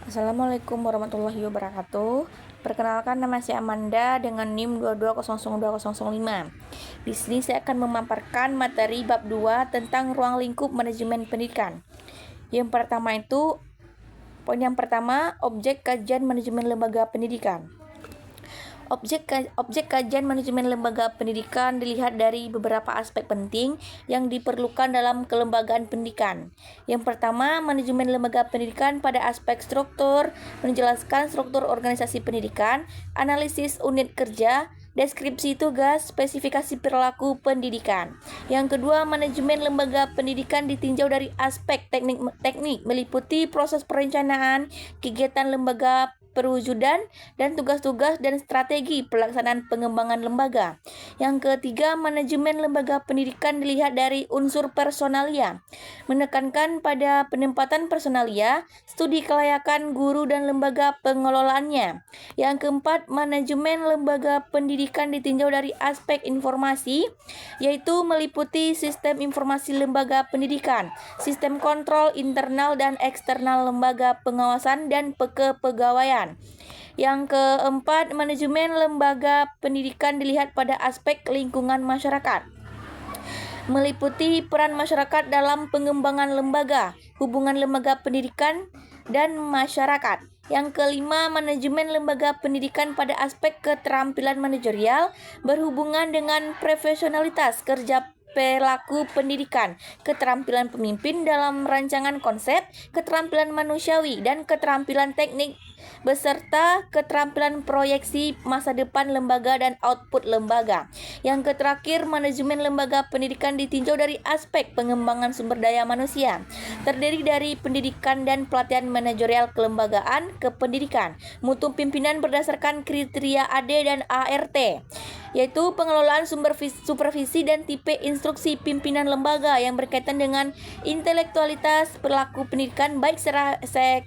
Assalamualaikum warahmatullahi wabarakatuh. Perkenalkan, nama saya Amanda dengan NIM 22002005. Di sini saya akan memaparkan materi bab 2 tentang ruang lingkup manajemen pendidikan. Poin yang pertama, objek kajian manajemen lembaga pendidikan. Objek kajian manajemen lembaga pendidikan dilihat dari beberapa aspek penting yang diperlukan dalam kelembagaan pendidikan. Yang pertama, manajemen lembaga pendidikan pada aspek struktur, menjelaskan struktur organisasi pendidikan, analisis unit kerja, deskripsi tugas, spesifikasi perilaku pendidikan. Yang kedua, manajemen lembaga pendidikan ditinjau dari aspek teknik meliputi proses perencanaan, kegiatan lembaga perwujudan, dan tugas-tugas dan strategi pelaksanaan pengembangan lembaga. Yang ketiga, manajemen lembaga pendidikan dilihat dari unsur personalia, menekankan pada penempatan personalia, studi kelayakan guru dan lembaga pengelolaannya. Yang keempat, manajemen lembaga pendidikan ditinjau dari aspek informasi, yaitu meliputi sistem informasi lembaga pendidikan, sistem kontrol internal dan eksternal lembaga pengawasan dan kepegawaian. Yang keempat, manajemen lembaga pendidikan dilihat pada aspek lingkungan masyarakat, meliputi peran masyarakat dalam pengembangan lembaga, hubungan lembaga pendidikan dan masyarakat. Yang kelima, manajemen lembaga pendidikan pada aspek keterampilan manajerial berhubungan dengan profesionalitas kerja pelaku pendidikan, keterampilan pemimpin dalam rancangan konsep, keterampilan manusiawi, dan keterampilan teknik beserta keterampilan proyeksi masa depan lembaga dan output lembaga. Yang terakhir, manajemen lembaga pendidikan ditinjau dari aspek pengembangan sumber daya manusia, terdiri dari pendidikan dan pelatihan manajerial kelembagaan kependidikan, mutu pimpinan berdasarkan kriteria AD dan ART, yaitu pengelolaan supervisi dan tipe instruksi pimpinan lembaga yang berkaitan dengan intelektualitas perilaku pendidikan baik secara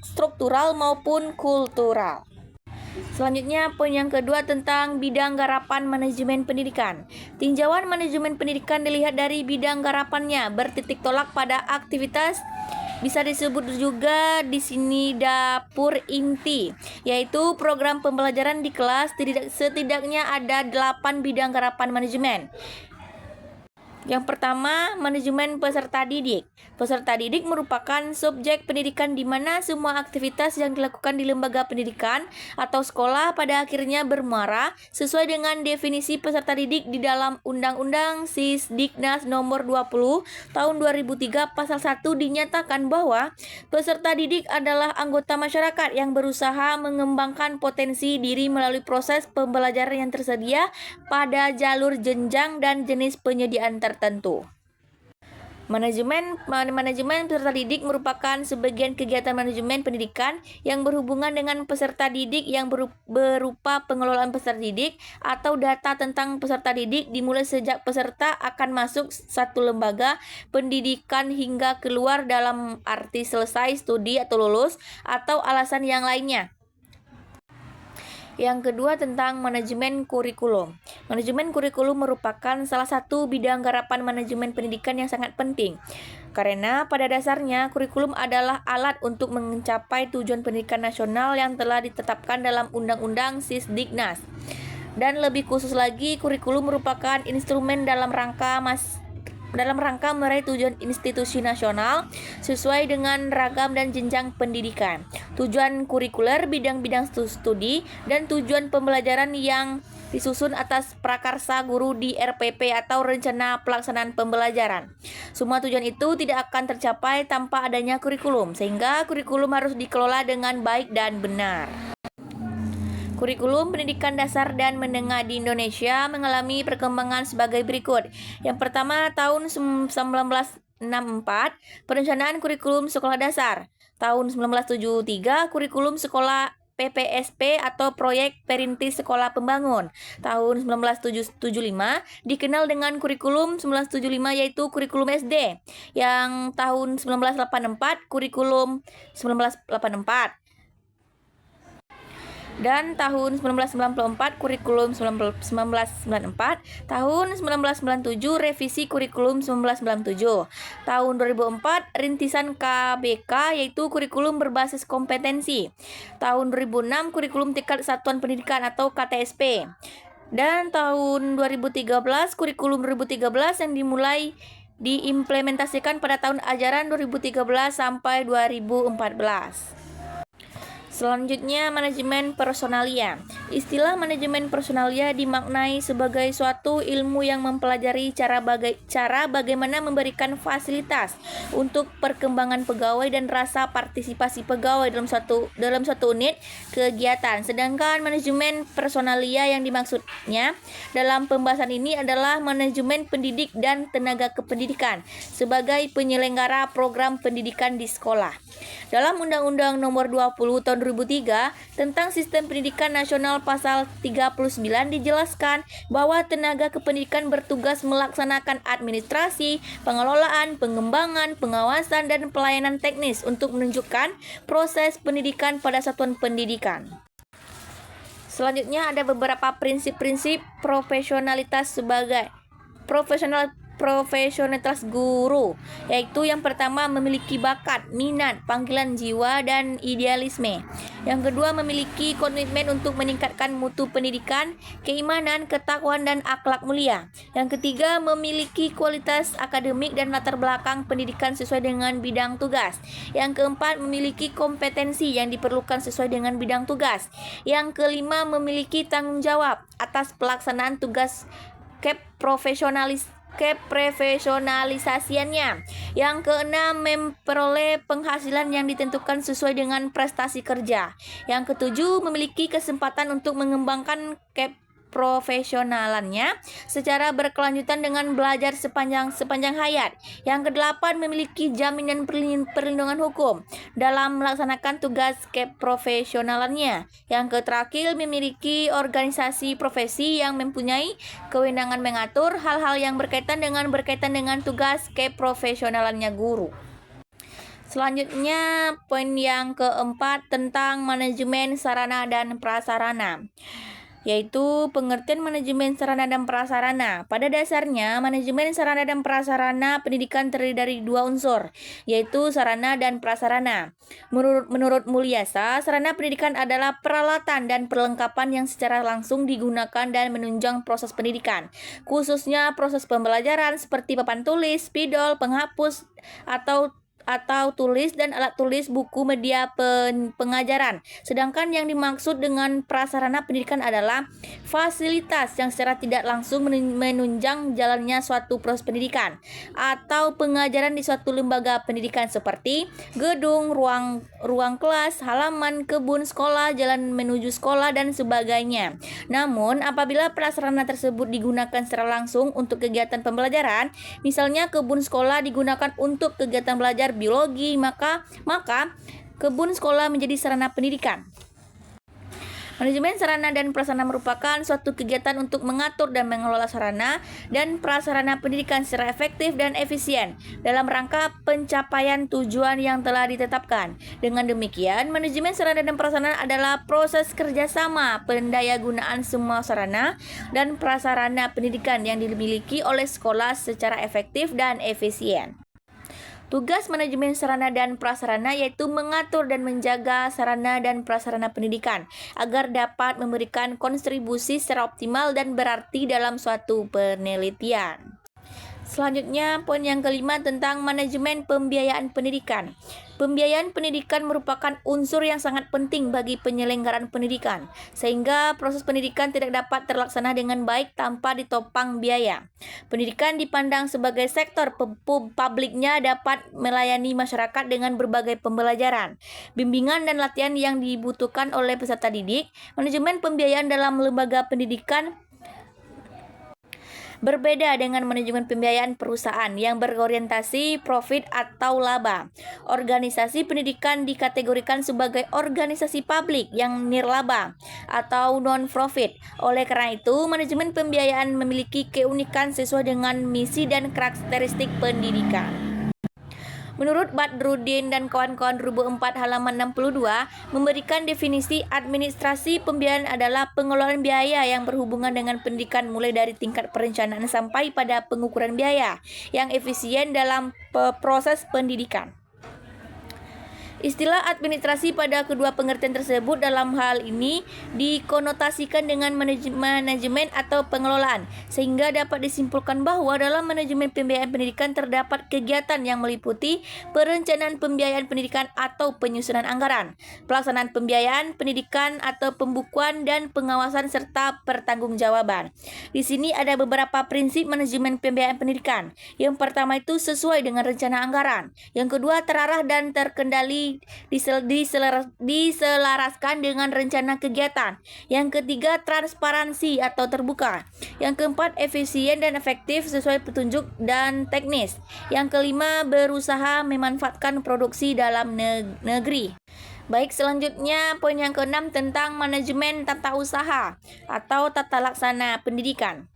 struktural maupun kultural. Selanjutnya, poin yang kedua tentang bidang garapan manajemen pendidikan. Tinjauan manajemen pendidikan dilihat dari bidang garapannya, bertitik tolak pada aktivitas. Bisa disebut juga di sini dapur inti, yaitu program pembelajaran di kelas. Setidaknya ada 8 bidang garapan manajemen. Yang pertama, manajemen peserta didik. Peserta didik merupakan subjek pendidikan di mana semua aktivitas yang dilakukan di lembaga pendidikan atau sekolah pada akhirnya bermuara sesuai dengan definisi peserta didik di dalam Undang-Undang Sisdiknas Nomor 20 Tahun 2003 Pasal 1 dinyatakan bahwa peserta didik adalah anggota masyarakat yang berusaha mengembangkan potensi diri melalui proses pembelajaran yang tersedia pada jalur jenjang dan jenis penyediaan tertentu. Manajemen peserta didik merupakan sebagian kegiatan manajemen pendidikan yang berhubungan dengan peserta didik yang berupa pengelolaan peserta didik atau data tentang peserta didik dimulai sejak peserta akan masuk satu lembaga pendidikan hingga keluar dalam arti selesai studi atau lulus atau alasan yang lainnya. Yang kedua tentang manajemen kurikulum. Manajemen kurikulum merupakan salah satu bidang garapan manajemen pendidikan yang sangat penting. Karena pada dasarnya kurikulum adalah alat untuk mencapai tujuan pendidikan nasional yang telah ditetapkan dalam Undang-Undang Sisdiknas. Dan lebih khusus lagi, kurikulum merupakan instrumen dalam rangka meraih tujuan institusi nasional sesuai dengan ragam dan jenjang pendidikan, tujuan kurikuler, bidang-bidang studi, dan tujuan pembelajaran yang disusun atas prakarsa guru di RPP atau rencana pelaksanaan pembelajaran. Semua tujuan itu tidak akan tercapai tanpa adanya kurikulum, sehingga kurikulum harus dikelola dengan baik dan benar. Kurikulum pendidikan dasar dan menengah di Indonesia mengalami perkembangan sebagai berikut. Yang pertama, tahun 1964, perencanaan kurikulum sekolah dasar. Tahun 1973, kurikulum sekolah PPSP atau Proyek Perintis Sekolah Pembangun. Tahun 1975 dikenal dengan kurikulum 1975 yaitu kurikulum SD. Yang tahun 1984 kurikulum 1984. Dan tahun 1994 kurikulum 1994, tahun 1997 revisi kurikulum 1997, tahun 2004 rintisan KBK yaitu kurikulum berbasis kompetensi, tahun 2006 kurikulum tingkat satuan pendidikan atau KTSP, dan tahun 2013 kurikulum 2013 yang dimulai diimplementasikan pada tahun ajaran 2013 sampai 2014. Selanjutnya, manajemen personalia. Istilah manajemen personalia dimaknai sebagai suatu ilmu yang mempelajari cara bagaimana memberikan fasilitas untuk perkembangan pegawai dan rasa partisipasi pegawai dalam suatu unit kegiatan. Sedangkan manajemen personalia yang dimaksudnya dalam pembahasan ini adalah manajemen pendidik dan tenaga kependidikan sebagai penyelenggara program pendidikan di sekolah. Dalam Undang-Undang Nomor 20 Tahun 2003 tentang Sistem Pendidikan Nasional pasal 39 dijelaskan bahwa tenaga kependidikan bertugas melaksanakan administrasi, pengelolaan, pengembangan, pengawasan, dan pelayanan teknis untuk menunjukkan proses pendidikan pada satuan pendidikan. Selanjutnya ada beberapa prinsip-prinsip profesionalitas profesionalitas guru, yaitu yang pertama memiliki bakat, minat, panggilan jiwa, dan idealisme. Yang kedua memiliki komitmen untuk meningkatkan mutu pendidikan, keimanan, ketakwaan, dan akhlak mulia. Yang ketiga memiliki kualitas akademik dan latar belakang pendidikan sesuai dengan bidang tugas. Yang keempat memiliki kompetensi yang diperlukan sesuai dengan bidang tugas. Yang kelima memiliki tanggung jawab atas pelaksanaan tugas keprofesionalisasiannya. Yang keenam memperoleh penghasilan yang ditentukan sesuai dengan prestasi kerja. Yang ketujuh memiliki kesempatan untuk mengembangkan profesionalannya secara berkelanjutan dengan belajar sepanjang hayat. Yang kedelapan memiliki jaminan perlindungan hukum dalam melaksanakan tugas keprofesionalannya. Yang keterakhir memiliki organisasi profesi yang mempunyai kewenangan mengatur hal-hal yang berkaitan dengan tugas keprofesionalannya guru. Selanjutnya poin yang keempat tentang manajemen sarana dan prasarana, yaitu pengertian manajemen sarana dan prasarana. Pada dasarnya, manajemen sarana dan prasarana pendidikan terdiri dari dua unsur, yaitu sarana dan prasarana. Menurut Mulyasa, sarana pendidikan adalah peralatan dan perlengkapan yang secara langsung digunakan dan menunjang proses pendidikan, khususnya proses pembelajaran seperti papan tulis, spidol, penghapus atau tulis dan alat tulis, buku, media pengajaran. Sedangkan yang dimaksud dengan prasarana pendidikan adalah fasilitas yang secara tidak langsung menunjang jalannya suatu proses pendidikan atau pengajaran di suatu lembaga pendidikan seperti gedung, ruang kelas, halaman, kebun sekolah, jalan menuju sekolah, dan sebagainya. Namun, apabila prasarana tersebut digunakan secara langsung untuk kegiatan pembelajaran, misalnya kebun sekolah digunakan untuk kegiatan belajar biologi, maka kebun sekolah menjadi sarana pendidikan. Manajemen sarana dan prasarana merupakan suatu kegiatan untuk mengatur dan mengelola sarana dan prasarana pendidikan secara efektif dan efisien dalam rangka pencapaian tujuan yang telah ditetapkan. Dengan demikian, manajemen sarana dan prasarana adalah proses kerjasama pendayagunaan semua sarana dan prasarana pendidikan yang dimiliki oleh sekolah secara efektif dan efisien. Tugas manajemen sarana dan prasarana yaitu mengatur dan menjaga sarana dan prasarana pendidikan agar dapat memberikan kontribusi secara optimal dan berarti dalam suatu penelitian. Selanjutnya, poin yang kelima tentang manajemen pembiayaan pendidikan. Pembiayaan pendidikan merupakan unsur yang sangat penting bagi penyelenggaraan pendidikan, sehingga proses pendidikan tidak dapat terlaksana dengan baik tanpa ditopang biaya. Pendidikan dipandang sebagai sektor publiknya dapat melayani masyarakat dengan berbagai pembelajaran, bimbingan, dan latihan yang dibutuhkan oleh peserta didik. Manajemen pembiayaan dalam lembaga pendidikan berbeda dengan manajemen pembiayaan perusahaan yang berorientasi profit atau laba. Organisasi pendidikan dikategorikan sebagai organisasi publik yang nirlaba atau non-profit. Oleh karena itu, manajemen pembiayaan memiliki keunikan sesuai dengan misi dan karakteristik pendidikan. Menurut Badrudin dan kawan-kawan Rubo 4 halaman 62, memberikan definisi administrasi pembiayaan adalah pengelolaan biaya yang berhubungan dengan pendidikan mulai dari tingkat perencanaan sampai pada pengukuran biaya yang efisien dalam proses pendidikan. Istilah administrasi pada kedua pengertian tersebut dalam hal ini dikonotasikan dengan manajemen atau pengelolaan, sehingga dapat disimpulkan bahwa dalam manajemen pembiayaan pendidikan terdapat kegiatan yang meliputi perencanaan pembiayaan pendidikan atau penyusunan anggaran, pelaksanaan pembiayaan pendidikan atau pembukuan dan pengawasan serta pertanggungjawaban. Di sini ada beberapa prinsip manajemen pembiayaan pendidikan. Yang pertama itu sesuai dengan rencana anggaran. Yang kedua terarah dan terkendali diselaraskan dengan rencana kegiatan. Yang ketiga transparansi atau terbuka. Yang keempat efisien dan efektif sesuai petunjuk dan teknis. Yang kelima berusaha memanfaatkan produksi dalam negeri. Baik, selanjutnya poin yang keenam tentang manajemen tata usaha atau tata laksana pendidikan.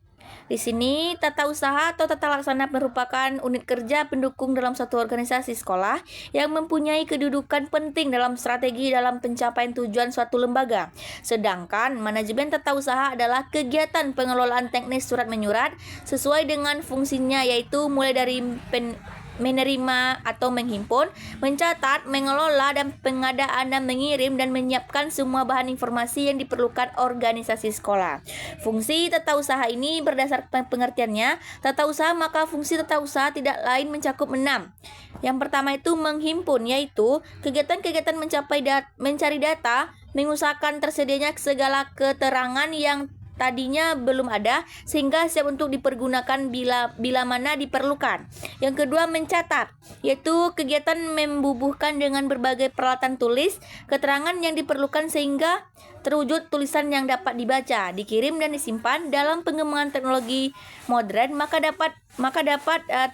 Di sini, tata usaha atau tata laksana merupakan unit kerja pendukung dalam satu organisasi sekolah yang mempunyai kedudukan penting dalam strategi dalam pencapaian tujuan suatu lembaga. Sedangkan manajemen tata usaha adalah kegiatan pengelolaan teknis surat menyurat sesuai dengan fungsinya, yaitu mulai dari menerima atau menghimpun, mencatat, mengelola, dan pengadaan dan mengirim dan menyiapkan semua bahan informasi yang diperlukan organisasi sekolah. Fungsi tata usaha ini berdasarkan pengertiannya, tata usaha maka fungsi tata usaha tidak lain mencakup 6. Yang pertama itu menghimpun, yaitu kegiatan-kegiatan mencari data, mengusahakan tersedianya segala keterangan yang tadinya belum ada sehingga siap untuk dipergunakan bila mana diperlukan. Yang kedua mencatat, yaitu kegiatan membubuhkan dengan berbagai peralatan tulis keterangan yang diperlukan sehingga terwujud tulisan yang dapat dibaca, dikirim dan disimpan. Dalam pengembangan teknologi modern maka dapat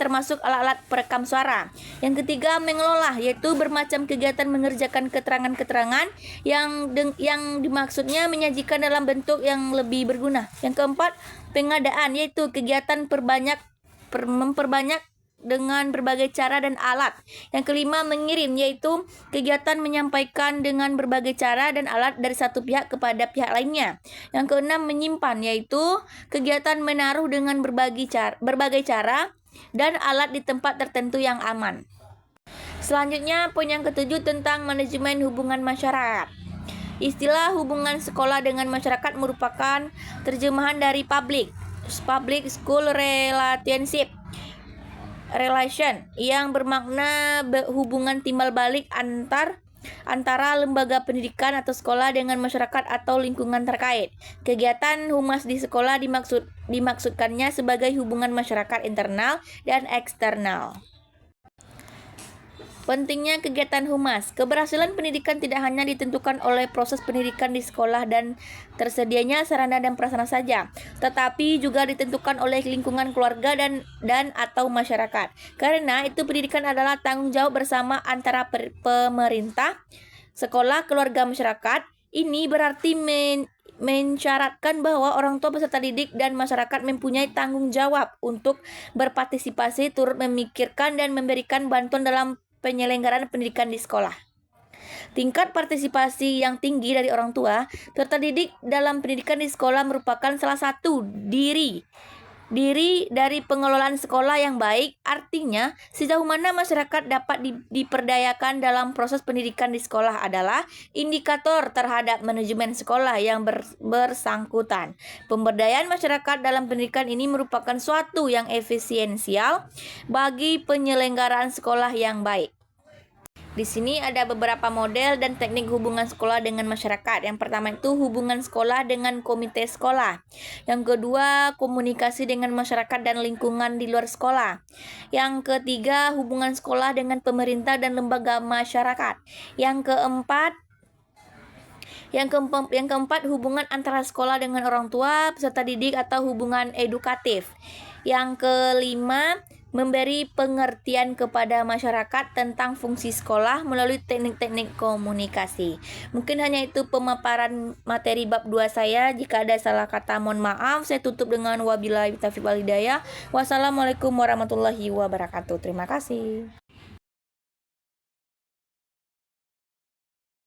termasuk alat-alat perekam suara. Yang ketiga mengelola, yaitu bermacam kegiatan mengerjakan keterangan-keterangan yang dimaksudnya menyajikan dalam bentuk yang lebih berguna. Yang keempat pengadaan, yaitu kegiatan memperbanyak dengan berbagai cara dan alat. Yang kelima mengirim, yaitu kegiatan menyampaikan dengan berbagai cara dan alat dari satu pihak kepada pihak lainnya. Yang keenam menyimpan, yaitu kegiatan menaruh dengan berbagai cara dan alat di tempat tertentu yang aman. Selanjutnya poin yang ketujuh tentang manajemen hubungan masyarakat. Istilah hubungan sekolah dengan masyarakat merupakan terjemahan dari public school relation yang bermakna hubungan timbal balik antara lembaga pendidikan atau sekolah dengan masyarakat atau lingkungan terkait. Kegiatan humas di sekolah dimaksudkannya sebagai hubungan masyarakat internal dan eksternal. Pentingnya kegiatan humas. Keberhasilan pendidikan tidak hanya ditentukan oleh proses pendidikan di sekolah dan tersedianya sarana dan prasarana saja, tetapi juga ditentukan oleh lingkungan keluarga dan atau masyarakat. Karena itu pendidikan adalah tanggung jawab bersama antara pemerintah, sekolah, keluarga, masyarakat. Ini berarti mensyaratkan bahwa orang tua, peserta didik, dan masyarakat mempunyai tanggung jawab untuk berpartisipasi, turut memikirkan dan memberikan bantuan dalam penyelenggaraan pendidikan di sekolah. Tingkat partisipasi yang tinggi dari orang tua peserta didik dalam pendidikan di sekolah merupakan salah satu diri dari pengelolaan sekolah yang baik. Artinya, sejauh mana masyarakat dapat diperdayakan dalam proses pendidikan di sekolah adalah indikator terhadap manajemen sekolah yang bersangkutan. Pemberdayaan masyarakat dalam pendidikan ini merupakan suatu yang efisiensial bagi penyelenggaraan sekolah yang baik. Di sini ada beberapa model dan teknik hubungan sekolah dengan masyarakat. Yang pertama itu hubungan sekolah dengan komite sekolah. Yang kedua, komunikasi dengan masyarakat dan lingkungan di luar sekolah. Yang ketiga, hubungan sekolah dengan pemerintah dan lembaga masyarakat. Yang keempat, hubungan antara sekolah dengan orang tua, peserta didik atau hubungan edukatif. Yang kelima, memberi pengertian kepada masyarakat tentang fungsi sekolah melalui teknik-teknik komunikasi. Mungkin hanya itu pemaparan materi bab 2 saya. Jika ada salah kata mohon maaf. Saya tutup dengan wabillahi taufiq wal hidayah. Wassalamualaikum warahmatullahi wabarakatuh. Terima kasih.